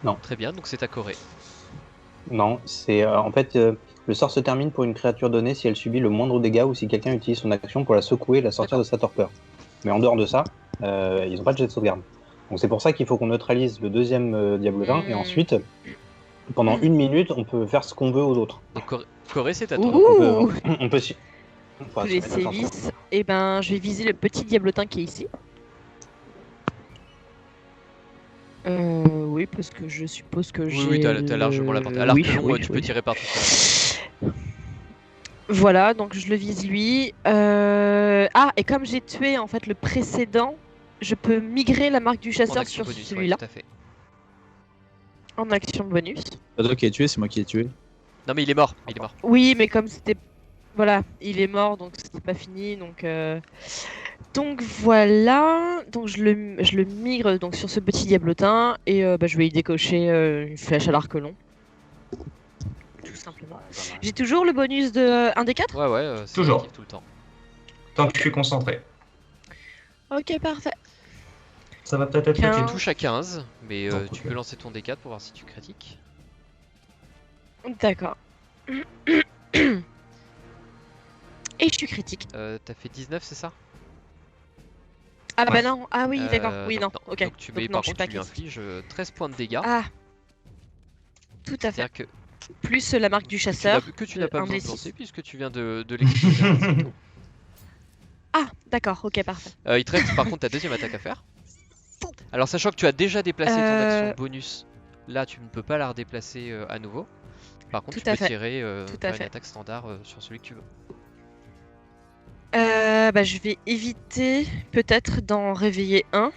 D: Non.
B: Très bien, donc c'est à Corée.
D: non, c'est en fait le sort se termine pour une créature donnée si elle subit le moindre dégât ou si quelqu'un utilise son action pour la secouer et la sortir de sa torpeur. Mais en dehors de ça, ils n'ont pas de jet de sauvegarde. Donc c'est pour ça qu'il faut qu'on neutralise le deuxième diablotin et ensuite, pendant 1 minute, on peut faire ce qu'on veut aux autres.
B: Donc Corée, c'est à toi.
A: Ouh,
D: On peut si-
A: tous les
D: se mettre ensemble.
A: sévices. Et ben, je vais viser le petit diablotin qui est ici. Oui, parce que je suppose que j'ai.
B: Oui, t'as largement la portée. À l'arc long, tu peux
A: oui.
B: tirer partout.
A: Voilà, donc je le vise lui. Ah, et comme j'ai tué en fait le précédent, je peux migrer la marque du
B: En
A: chasseur
B: action
A: sur
B: bonus, ouais,
A: celui-là
B: tout à fait.
A: en action bonus.
E: C'est toi qui as tué, c'est moi qui ai tué.
B: Non, mais il est mort. Il est mort.
A: Oui, mais comme c'était. Voilà, il est mort, donc c'était pas fini. Donc voilà. Donc je le migre donc, sur ce petit diablotin et je vais y décocher une flèche à l'arc long. Tout simplement. J'ai toujours le bonus de 1 des 4.
B: Ouais, c'est
C: Toujours.
B: actif tout le temps.
C: Tant que je suis concentré.
A: Ok, parfait.
C: Ça va peut-être être
A: Quinze.
B: Tu
C: utile.
B: touches à 15, mais
C: Donc,
B: tu
C: ok.
B: peux lancer ton D4 pour voir si tu critiques.
A: D'accord. Et je suis critique.
B: T'as fait 19, c'est ça?
A: Ah
C: Ouais.
A: bah non, ah oui, d'accord, oui, non,
B: donc
A: ok.
B: Donc tu, mais
A: Donc non,
B: par
A: je suis
B: contre,
A: pas
B: tu lui
A: critique.
B: infliges 13 points de dégâts.
A: Ah, tout à fait.
B: C'est-à-dire que
A: Plus la marque du
B: tu
A: chasseur.
B: n'as pas
A: un
B: besoin
A: des
B: de lancer
A: six.
B: puisque tu viens de l'exploser.
A: Ah, d'accord, ok, parfait.
B: Il te reste par contre ta deuxième attaque à faire. Alors sachant que tu as déjà déplacé ton action bonus, là tu ne peux pas la redéplacer à nouveau. Par contre
A: Tout
B: tu
A: à
B: peux
A: fait.
B: tirer
A: Tout
B: faire
A: à
B: une
A: fait.
B: attaque standard sur celui que tu veux.
A: Je vais éviter peut-être d'en réveiller un.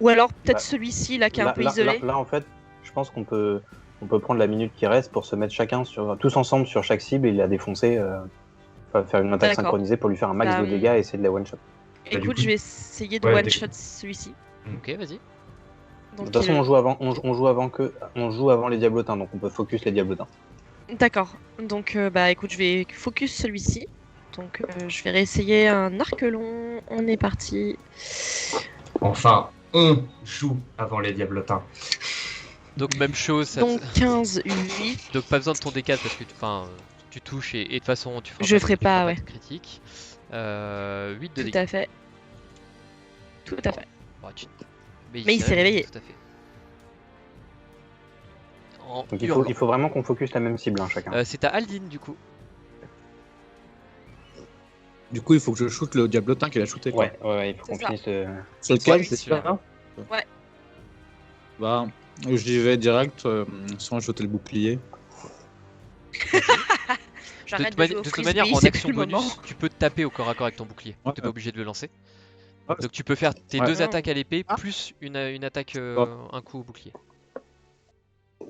A: Ou alors peut-être
D: Bah,
A: celui-ci là qui est un peu isolé.
D: Là, en fait, je pense qu'on peut prendre la minute qui reste pour se mettre tous ensemble sur chaque cible et la défoncer, faire une attaque
A: D'accord.
D: synchronisée pour lui faire un max
A: Bah,
D: de dégâts et essayer de la one-shot.
C: du
A: Écoute,
C: coup-
A: je vais essayer de
C: Ouais,
A: one-shot celui-ci.
B: Ok, vas-y.
D: De toute façon, on joue avant les diablotins, donc on peut focus les diablotins.
A: D'accord. Donc écoute, je vais focus celui-ci. Donc je vais réessayer un arc long. On est parti.
C: Enfin, on joue avant les diablotins.
B: Donc même chose,
A: Donc 15, 8.
B: donc pas besoin de ton D4 parce que tu touches et de toute façon tu feras
A: Je
B: tu
A: ferai
B: feras
A: pas, ouais.
B: de critique. 8 de
A: Tout
B: dégâts.
A: à fait. Tout à fait.
B: Bon,
A: Mais il s'est réveillé.
B: Tout à fait. En
D: Donc
B: hurlant.
D: il faut vraiment qu'on focus la même cible, hein, chacun.
B: C'est à Aldine du coup.
E: Du coup, il faut que je shoot le diablotin qu'il a shooté. Quoi.
D: Ouais, il faut qu'on
A: C'est ça.
D: finisse.
E: Sur lequel
B: Ouais,
E: c'est
B: celui-là.
E: ça
A: Ouais.
E: Bah, j'y vais direct sans jeter le bouclier.
A: J'arrête
B: de
A: de jouer au
B: toute
A: frisbee,
B: manière, en
A: c'est
B: action
A: plus le moment.
B: bonus, tu peux te taper au corps à corps avec ton bouclier.
E: Ouais.
B: T'es pas obligé de le lancer.
E: Ouais.
B: Donc tu peux faire tes
E: Ouais.
B: deux attaques à l'épée
A: Ah.
B: plus une attaque, un coup au bouclier.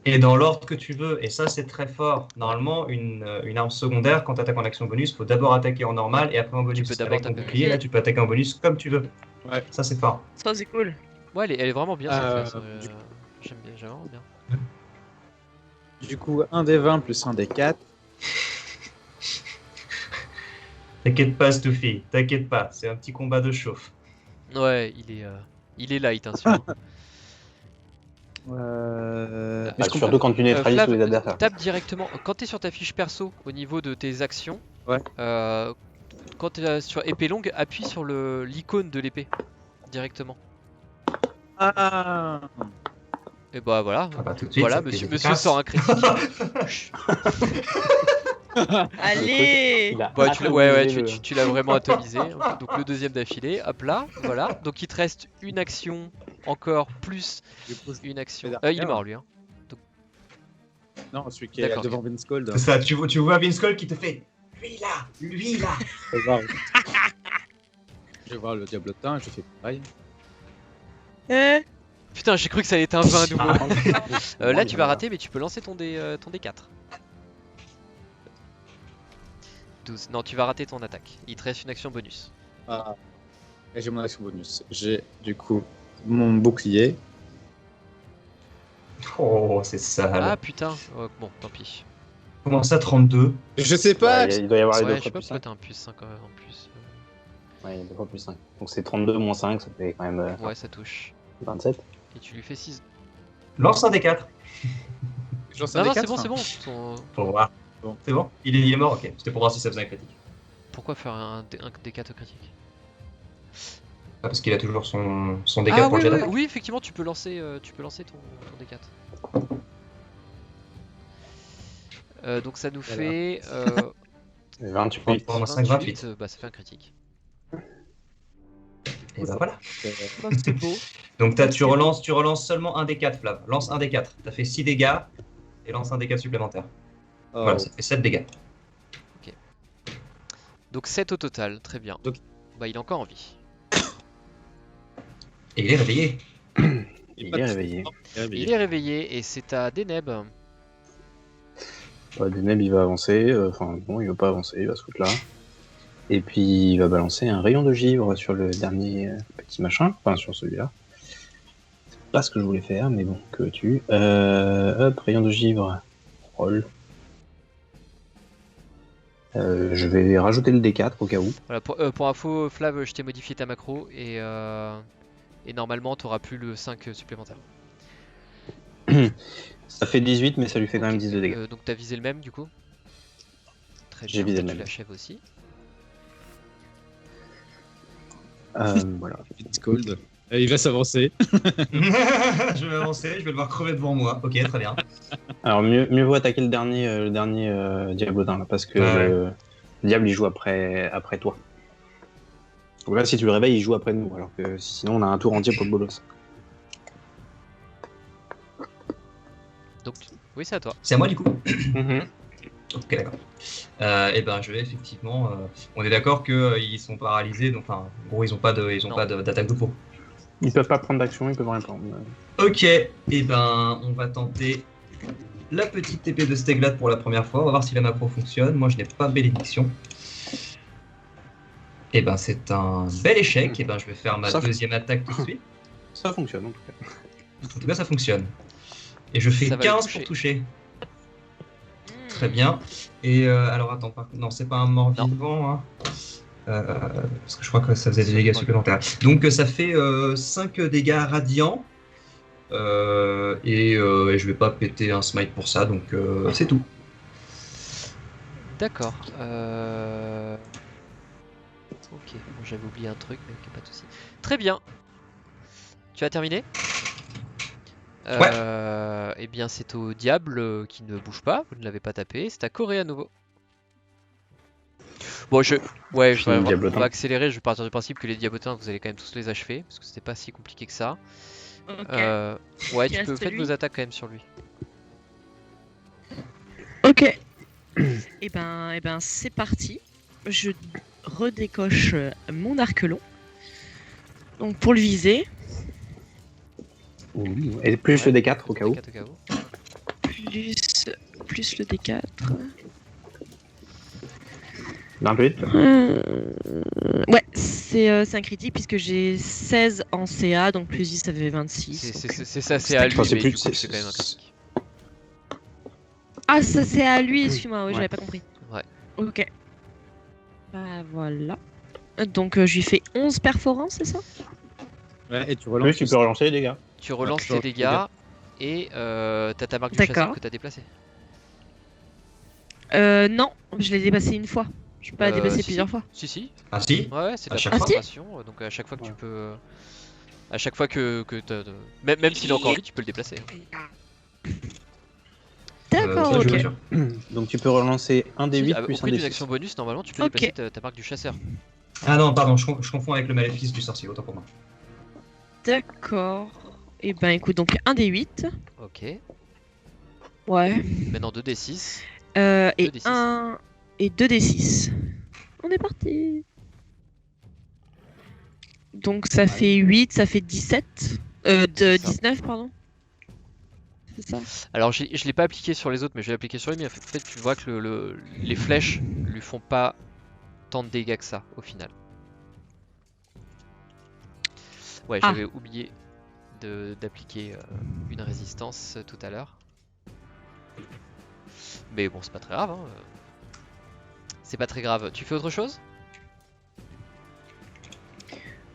C: Et dans l'ordre que tu veux, et ça c'est très fort. Normalement, une arme secondaire, quand tu attaques en action bonus, il faut d'abord attaquer en normal et après en bonus.
B: peux d'abord
C: Avec ton
B: taper.
C: bouclier, là tu peux attaquer en bonus comme tu veux.
E: Ouais.
C: Ça c'est fort.
A: Ça, c'est cool.
B: Ouais, elle est vraiment bien cette classe.
E: du
B: J'aime bien, j'aime vraiment bien.
E: Du coup, un des 20 plus un des 4.
C: T'inquiète pas, Stuffy, t'inquiète pas, c'est un petit combat de chauffe.
B: Ouais, il est light, hein, celui-là.
D: Ah, surtout quand tu neutralises
B: Flav,
D: tous les adversaires.
B: tape directement. Quand t'es sur ta fiche perso, au niveau de tes actions,
E: Ouais.
B: quand t'es sur épée longue, appuie sur l'icône de l'épée directement.
E: Ah.
B: Et bah voilà.
C: Ah bah tout de suite,
B: Voilà,
C: ça fait
B: monsieur
C: efficace.
B: sort un critique.
A: Allez.
D: Il a
B: Bah,
D: atomisé le-
B: tu l'as vraiment atomisé. Donc le deuxième d'affilée, hop là, voilà. Donc il te reste une action encore plus
E: Du coup,
B: une action.
E: Mais
B: Il est mort lui. Hein.
E: non, celui qui est
B: D'accord,
E: devant Vince Cold.
C: C'est ça, tu vois Vince Cole qui te fait lui là.
E: Je vais voir. Je vais voir le diablotin, je fais pareil.
B: Putain, j'ai cru que ça allait être un 20 à nouveau.
C: Ah.
B: Là tu vas rater, mais tu peux lancer ton D4. 12. Non, tu vas rater ton attaque. Il te reste une action bonus.
E: Ah. Et j'ai mon action bonus. J'ai du coup mon bouclier.
C: Oh, c'est sale.
B: Ah putain, bon, tant pis.
C: Comment ça, 32?
E: Je sais pas.
D: Ouais, il doit y avoir les
B: Ouais,
D: deux
B: je sais
D: fois
B: pas
D: plus
B: pourquoi
D: 5.
B: t'as un plus 5 en plus.
D: Ouais, il y a deux fois plus 5. Donc c'est 32 moins 5, ça fait quand même
B: Ouais, ça touche.
D: 27.
B: Et tu lui fais 6.
C: Lance un des 4
E: Je lance
B: Non,
E: un
B: non,
E: des
B: c'est bon,
E: quatre,
B: c'est bon.
C: pour voir.
E: Bon.
C: C'est bon il est mort, ok. C'était pour voir si ça faisait un critique.
B: Pourquoi faire un D4 critique?
C: Ah, parce qu'il a toujours son D4
B: Ah
C: pour
B: oui,
C: le jet
B: oui,
C: d'attaque.
B: oui, effectivement, tu peux lancer ton D4. Donc ça nous
E: Voilà.
B: fait
D: 28.
C: Pour moi, 5, 28.
B: bah ça fait un critique.
C: Et bah voilà.
A: C'est beau.
C: Donc tu relances seulement un des 4, Flav. Lance un des 4. T'as fait 6 dégâts et lance un des 4 supplémentaire.
E: Oh.
C: Voilà, ça fait 7 dégâts.
B: Donc 7 au total, très bien.
E: Donc-
B: Bah il est encore en vie.
C: Et il est réveillé.
D: Il est réveillé.
B: Il est réveillé et c'est à Deneb.
D: Deneb il va avancer, enfin bon il va pas avancer, il va se foutre là. Et puis il va balancer un rayon de givre sur le dernier petit machin, enfin sur celui-là. C'est pas ce que je voulais faire, mais bon, que veux-tu. Hop, rayon de givre, roll. Je vais rajouter le D4 au cas où.
B: Voilà, pour info, Flav, je t'ai modifié ta macro et normalement t'auras plus le 5 supplémentaire.
D: Ça fait 18, mais ça lui fait quand même 10 de dégâts.
B: Donc t'as visé le même du coup? Très
D: J'ai
B: bien,
D: visé
B: tu
D: le même.
B: l'achèves aussi.
D: Voilà.
E: Vince Cold. Il va s'avancer.
C: Je vais avancer, je vais le voir crever devant moi. Ok, très bien.
D: Alors mieux vaut attaquer le dernier diablotin là, parce que
C: Ouais.
D: le diable il joue après toi. Donc là si tu le réveilles il joue après nous, alors que sinon on a un tour entier pour le bolos.
B: Donc oui, c'est à toi.
C: C'est à moi du coup.
D: Mhm.
C: Ok, d'accord. Et ben, je vais effectivement. On est d'accord qu'ils sont paralysés, donc enfin, en gros, ils ont pas d'attaque de peau.
D: Ils peuvent pas prendre d'action, ils peuvent rien prendre.
C: Ok, et ben, on va tenter la petite épée de Steglat pour la première fois. On va voir si la macro fonctionne. Moi, je n'ai pas bénédiction. Et ben, c'est un bel échec. Et ben, je vais faire ma
D: Ça-
C: deuxième attaque tout de suite.
D: Ça fonctionne en tout cas.
C: En tout cas, ça fonctionne. Et je fais
B: Ça va le
C: 15
B: toucher.
C: pour toucher. Très bien. Et alors, attends, non, c'est pas un mort-vivant. Hein. Parce que je crois que ça faisait des dégâts supplémentaires. Donc, ça fait 5 dégâts radiants. Et je vais pas péter un smite pour ça, donc c'est tout.
B: D'accord. Ok, bon, j'avais oublié un truc, mais ok, pas de soucis. Très bien. Tu as terminé? Eh bien, c'est au diable qui ne bouge pas. Vous ne l'avez pas tapé. C'est à Corée à nouveau. Bon, ouais,
D: Fini le
B: on
D: diablotin.
B: va accélérer. Je vais partir du principe que les diablotins, vous allez quand même tous les achever, parce que c'était pas si compliqué que ça.
A: Ok.
B: Ouais,
A: Il
B: tu peux
A: reste
B: faire
A: lui.
B: vos attaques quand même sur lui.
A: Ok. Et ben, c'est parti. Je redécoche mon arc long. Donc pour le viser,
D: Et plus le D4 au cas où.
B: D4 au cas où.
A: plus le D4.
D: D'un plus vite.
A: Ouais, c'est un critique puisque j'ai 16 en CA, donc plus 10 ça fait 26. donc,
B: C'est ça, c'est à lui,
D: Enfin, c'est
B: mais
D: plus-
B: du coup,
D: c'est-
B: c'est quand même un critique.
A: Ah, ça c'est à lui, excuse-moi, oui,
D: Ouais.
A: j'avais pas compris.
B: Ouais.
A: Ok. Bah voilà. Donc je lui fais 11 perforants, c'est ça?
E: Ouais, et tu
D: Oui,
E: relances.
D: tu peux relancer les dégâts.
B: Tu relances
E: Ouais,
B: tes
E: je regarde.
B: dégâts et t'as ta marque du chasseur
A: D'accord.
B: que t'as déplacée.
A: Non, je l'ai dépassé une fois. Je peux pas la dépasser
B: Si,
A: plusieurs fois.
B: Si.
C: Ah si?
B: Ouais, c'est de
C: À
B: la
C: chaque fois
B: concentration. Donc à chaque fois que tu
D: Ouais.
B: peux. À chaque fois que même s'il est encore vide, tu peux le déplacer.
A: D'accord,
C: ça, je suis
A: ok.
C: pas sûr.
D: Donc tu peux relancer un des
B: Si,
D: 8
B: au
D: plus un
B: prix
D: des
B: d'une
D: 6.
B: action bonus, normalement, tu peux
A: Ok.
B: déplacer ta marque du chasseur.
C: Ah non, pardon, je confonds avec le maléfice du sorcier, autant pour moi.
A: D'accord. Et ben écoute, donc un des 8.
B: Ok.
A: Ouais.
B: Maintenant 2d6.
A: Et
B: 2d6.
A: un et 2 des 6. On est parti. Donc ça fait 8, ça fait 17.
B: C'est ça.
A: 19, pardon. C'est ça.
B: Alors je l'ai pas appliqué sur les autres, mais je l'ai appliqué sur lui. Mais en fait, tu vois que les flèches lui font pas tant de dégâts que ça au final. Ouais,
A: Ah.
B: j'avais oublié d'appliquer une résistance tout à l'heure. Mais bon, c'est pas très grave. Hein. C'est pas très grave. Tu fais autre chose?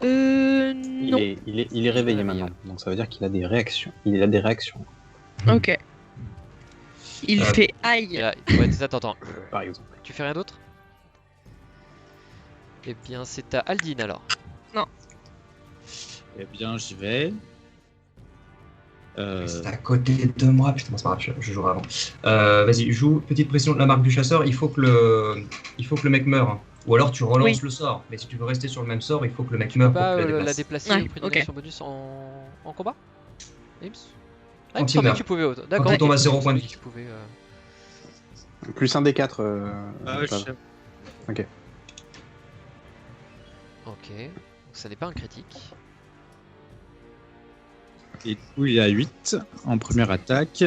A: Non.
D: Il est réveillé maintenant, donc ça veut dire qu'il a des réactions. Il a des réactions,
A: Ok. Il fait
B: Et
A: aïe.
B: là, ouais, ça t'entends.
D: par exemple.
B: Tu fais rien d'autre? Eh bien, c'est à Aldine alors.
E: Eh bien, j'y vais.
C: C'est à côté de moi, putain, c'est pas grave, je jouerai avant. Vas-y, joue, petite pression de la marque du chasseur, il faut que le mec meure. Hein. Ou alors tu relances
A: Oui.
C: le sort, mais si tu veux rester sur le même sort, il faut que le mec
B: Tu peux
C: meure pour
B: pas
C: que tu la
B: la
C: déplaces.
B: déplacer
A: Ouais,
B: au prix d'une
A: ok.
B: action bonus en combat? Ims? Ah, il
C: Quand
B: me
C: il
B: semblait
C: meurt.
B: que tu pouvais. D'accord.
C: Quand il tombe à
B: ok,
C: 0
B: il me
C: point de
B: semblait
C: vie.
B: que tu pouvais,
D: Plus un des 4.
E: Ah, je sais.
B: Ok. Donc ça n'est pas un critique.
E: Et du coup, il est à 8 en première attaque.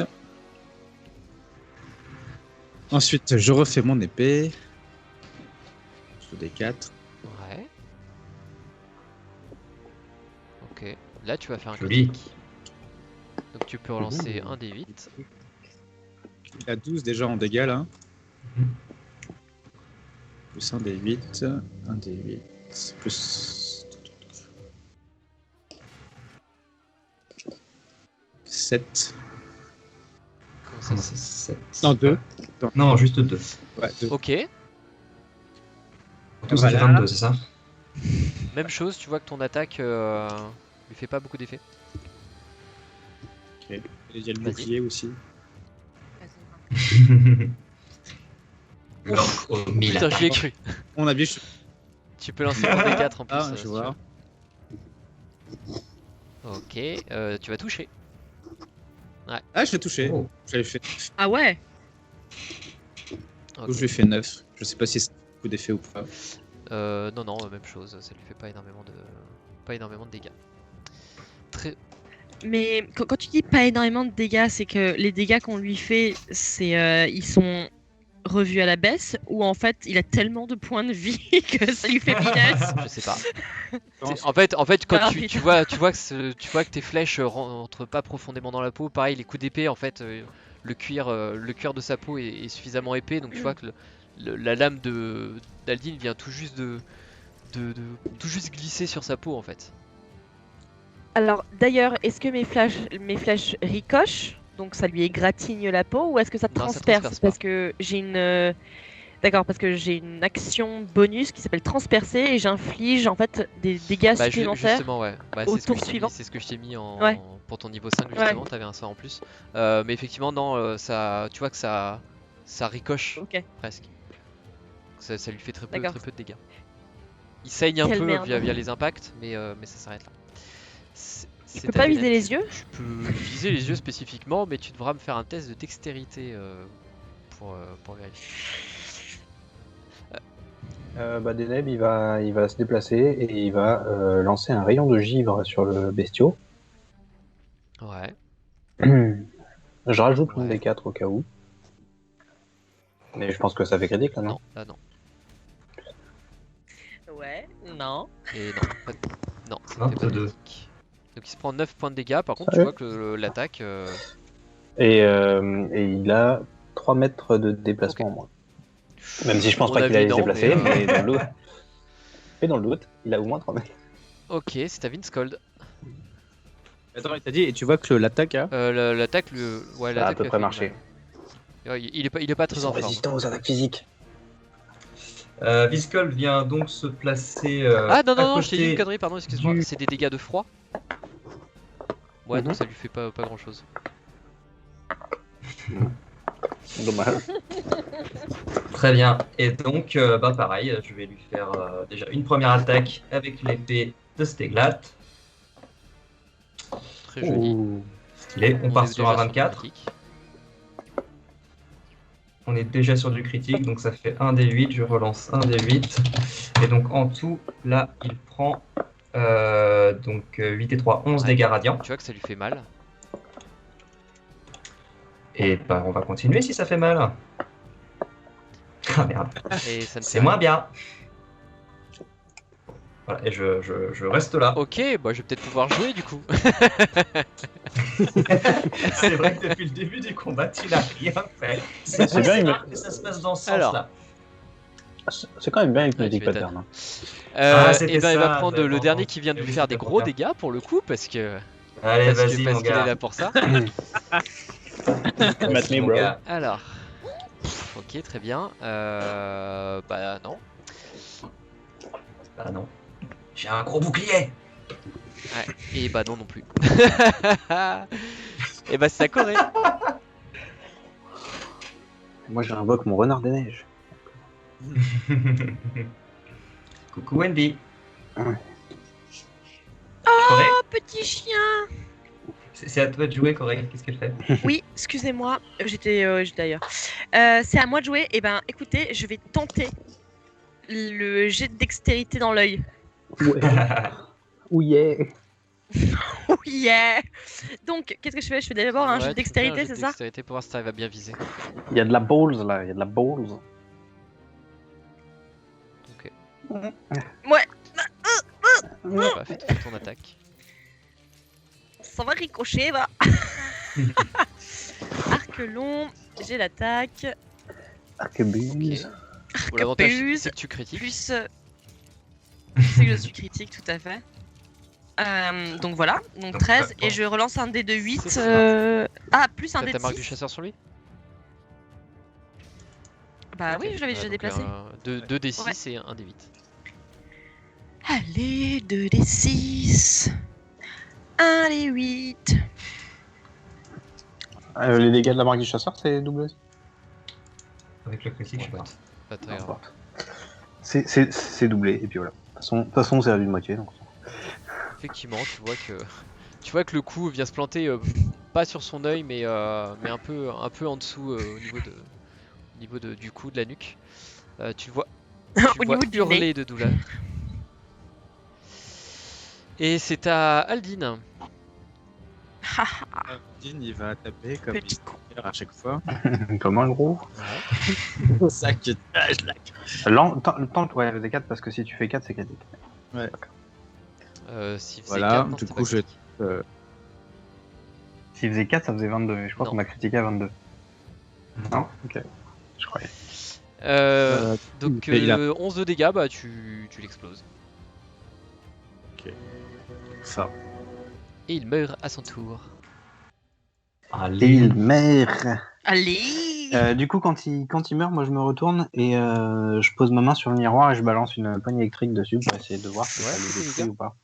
E: Ensuite, je refais mon épée. Sur des 4.
B: Ouais. Ok. Là, tu vas faire un
C: Joli.
B: critique. Donc tu peux relancer un des 8.
E: Il a 12 déjà en dégâts là.
C: Mhm.
E: Plus un des 8. Un des 8. Plus 7.
B: Comment ça
C: Comment
B: se-
C: c'est 7
E: Non, 2.
C: Non, juste 2.
E: Ouais, 2.
B: Ok.
C: Tout ça fait
E: Voilà.
C: 22, c'est ça?
B: Même chose, tu vois que ton attaque lui fait pas beaucoup d'effet.
E: Et il y a le
B: Vas-y.
E: bouclier aussi.
C: L'orque au 1000
B: Putain, j'y ai
C: attaques.
B: cru.
E: On a bien.
B: Tu peux lancer ton D4 en plus.
E: Ah,
B: si
E: je
B: tu
E: vois.
B: veux. Ok, tu vas toucher.
E: Ah, je l'ai touché.
C: Oh.
E: J'avais fait.
A: Ah ouais.
B: Ok.
E: Donc, je lui ai fait 9. Je sais pas si c'est beaucoup d'effet ou pas.
B: Non, même chose. Ça lui fait pas énormément de dégâts. Très.
A: Mais quand tu dis pas énormément de dégâts, c'est que les dégâts qu'on lui fait, c'est ils sont revus à la baisse ou en fait il a tellement de points de vie que ça lui fait minus.
B: Je sais pas.
E: Non,
B: En fait, quand
A: Ah,
B: tu
A: putain.
B: vois que tes flèches rentrent pas profondément dans la peau, pareil, les coups d'épée, en fait, le cuir de sa peau est suffisamment épais, donc tu vois que la lame d'Aldine vient tout juste tout juste glisser sur sa peau, en fait.
A: Alors d'ailleurs, est-ce que mes flèches ricochent, donc ça lui égratigne la peau, ou est-ce que ça
B: Non, ça
A: transperce?
B: transperce pas.
A: Parce que j'ai une d'accord, parce que j'ai une action bonus qui s'appelle transpercer et j'inflige en fait des dégâts
B: Bah,
A: supplémentaires.
B: justement, ouais. Bah,
A: au
B: c'est ce que
A: tour
B: je t'ai mis-
A: suivant.
B: c'est ce que je t'ai mis
A: Ouais.
B: pour ton niveau 5, justement, t'avais un sort en plus. Mais effectivement, non, tu vois que ça ricoche
A: Ok.
B: presque. Ça lui fait très peu
A: D'accord.
B: de dégâts. Il saigne un
A: Quelle
B: peu
A: merde.
B: via les impacts, mais ça s'arrête là.
A: Je peux pas viser les yeux?
B: Tu peux viser les yeux spécifiquement, mais tu devras me faire un test de dextérité pour vérifier.
D: Deneb, il va se déplacer et il va lancer un rayon de givre sur le bestiau.
B: Ouais.
D: Je rajoute un
B: Ouais.
D: des 4 au cas où. Mais je pense que ça fait critique là, non?
B: Non, là non.
A: Ouais. Non.
B: Et non, pas de... non, ça ne fait pas de
C: 22.
B: critique. Donc il se prend 9 points de dégâts, par contre tu
D: Ouais.
B: vois que l'attaque...
D: Et il a 3 3 mètres de déplacement en moins. Même si je pense
B: Mon
D: pas qu'il
B: avis,
D: allait se
B: non,
D: déplacer,
B: mais,
D: mais dans le doute, il a au moins 3 mètres.
B: Ok, c'est à Vinskold.
E: Attends, il t'a dit, et tu vois que l'attaque a.
B: L'attaque, ouais,
D: Ça a à
B: l'attaque
D: peu
B: lui
D: près
B: fait
D: marché.
B: mal. Ouais, il est pas
D: Ils
B: très
D: sont
B: en forme.
D: résistants aux attaques physiques.
C: Viscold vient donc se placer
B: Ah non,
C: à
B: non, non, je t'ai dit une
C: côté.
B: connerie, pardon, excuse-moi.
C: du-
B: C'est des dégâts de froid. Ouais, non,
D: Mhm.
B: ça lui fait pas grand chose.
D: Dommage.
C: Très bien. Et donc, bah pareil, je vais lui faire déjà une première attaque avec l'épée de Steglat.
B: Très joli.
D: Ouh.
C: Stylé. On part
B: est
C: sur
B: déjà
C: un 24.
B: critique.
C: On est déjà sur du critique, donc ça fait 1 des 8. Je relance 1 des 8. Et donc en tout, là, il prend donc 8 et 3, 11
B: Ouais.
C: dégâts radiants.
B: Tu vois que ça lui fait mal.
C: Et bah, on va continuer si ça fait mal. Ah merde,
B: Et ça ne
C: c'est
B: fait
C: moins
B: rien.
C: bien. Voilà, et je reste là.
B: Ok, bah je vais peut-être pouvoir jouer du coup.
C: C'est vrai que depuis le début du combat, tu n'as rien fait. C'est
D: bien,
C: assez
D: il me-
C: rare que ça se passe dans ce
B: Alors.
C: sens-là.
D: C'est quand même bien
B: Ouais,
D: Hypnotic
B: tu m'étonnes.
D: Pattern. Hein.
C: Ah,
B: Et
C: c'était
B: ben il va
C: ça,
B: prendre
C: j'avais
B: le
C: pas
B: dernier
C: entendu.
B: qui vient de lui
C: Oui,
B: faire des
C: c'était
B: gros
C: bien.
B: dégâts pour le coup parce que
C: Allez, vas-y, mon
B: parce qu'il est
C: gars.
B: là pour ça.
D: Matt me,
C: Mon
D: bro.
C: gars.
B: Alors, ok, très bien. Bah non.
C: Ah non. J'ai un gros bouclier.
B: Ouais. Et bah non non plus. Et bah c'est à Corée.
D: Moi j'invoque mon renard des neiges.
C: Coucou Wendy.
D: Ouais.
C: Corée,
A: Oh, petit chien.
C: c'est à toi de jouer, Corée. Qu'est-ce qu'elle fait?
A: Oui, excusez-moi, j'étais ailleurs. C'est à moi de jouer. Et ben, écoutez, je vais tenter le jet de dextérité dans l'œil.
D: Ouais. Oh yeah.
A: Oh yeah. Donc, qu'est-ce que je fais? Je fais d'abord un jet de
B: Ouais, tu fais un
A: dextérité,
B: jet de
A: c'est ça?
B: dextérité pour voir si t'arrives à bien viser.
D: Il y a de la balls là, il y a de la balls.
B: Ok.
A: Ouais,
B: Bah, fais ton attaque.
A: ça va ricocher, va. Arc long, j'ai l'attaque,
D: Arquebuse.
B: Bon, l'avantage
A: Arquebuse,
B: c'est que tu critiques.
A: plus. C'est que je suis critique, tout à fait. Donc voilà, donc 13, et je relance un dé de 8.
B: C'est ça.
A: Ah, plus un
B: T'as
A: dé
B: ta
A: de
B: marque du
A: 6.
B: chasseur sur lui?
A: Bah
B: Ok.
A: oui, je l'avais déjà
B: Donc,
A: déplacé.
B: 2 des 6
A: Ouais.
B: et 1 des 8.
A: Allez, 2 des 6. 1 des 8.
D: Les dégâts de la marque du chasseur, c'est double aussi.
C: Avec le critique, je sais pas.
B: Pas très grave.
D: N'importe. C'est doublé, et puis voilà. De toute façon, c'est à d'une moitié. Donc...
B: Effectivement, tu vois que le coup vient se planter pas sur son œil, mais un peu en dessous au niveau du cou, de la nuque. Tu le vois,
A: Au niveau du
B: hurler
A: nez.
B: de douleur. Et c'est à Aldine.
E: Dean, il va taper comme
A: Petit
E: il fait à chaque fois.
D: Comme un gros.
E: Ça que je la
D: Tente, ouais, le D4, parce que si tu fais 4, c'est 4 D4.
B: S'il faisait
E: Voilà,
B: 4, non,
E: du
B: c'était
E: coup,
B: pas
E: je.
B: critique.
D: S'il faisait 4, ça faisait 22. Et je crois
B: Non.
D: qu'on a critiqué à 22. Non. Ok. Je croyais.
B: Donc
E: il a-
B: 11 de dégâts, bah tu l'exploses.
E: Ça.
B: Et il meurt à son tour.
D: Et
C: Allez.
D: il meurt.
A: Allez.
D: Du coup, quand il meurt, moi je me retourne et je pose ma main sur le miroir et je balance une poigne électrique dessus pour essayer de voir si
B: Ouais,
D: ça
B: fais
D: le
B: tes
D: détruit
B: dégâts.
D: ou pas.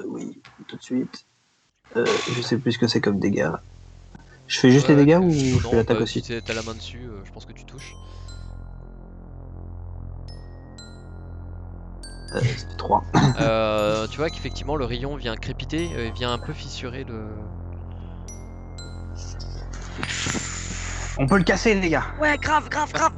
D: Oui, tout de suite. Je sais plus ce que c'est comme dégâts. Je fais juste les dégâts ou je fais l'attaque
B: bah,
D: aussi?
B: Si t'as la main dessus, je pense que tu touches.
D: C'était 3.
B: Tu vois qu'effectivement le rayon vient crépiter, vient un peu fissurer le.
D: On peut le casser, les gars.
A: Ouais, grave, grave, grave.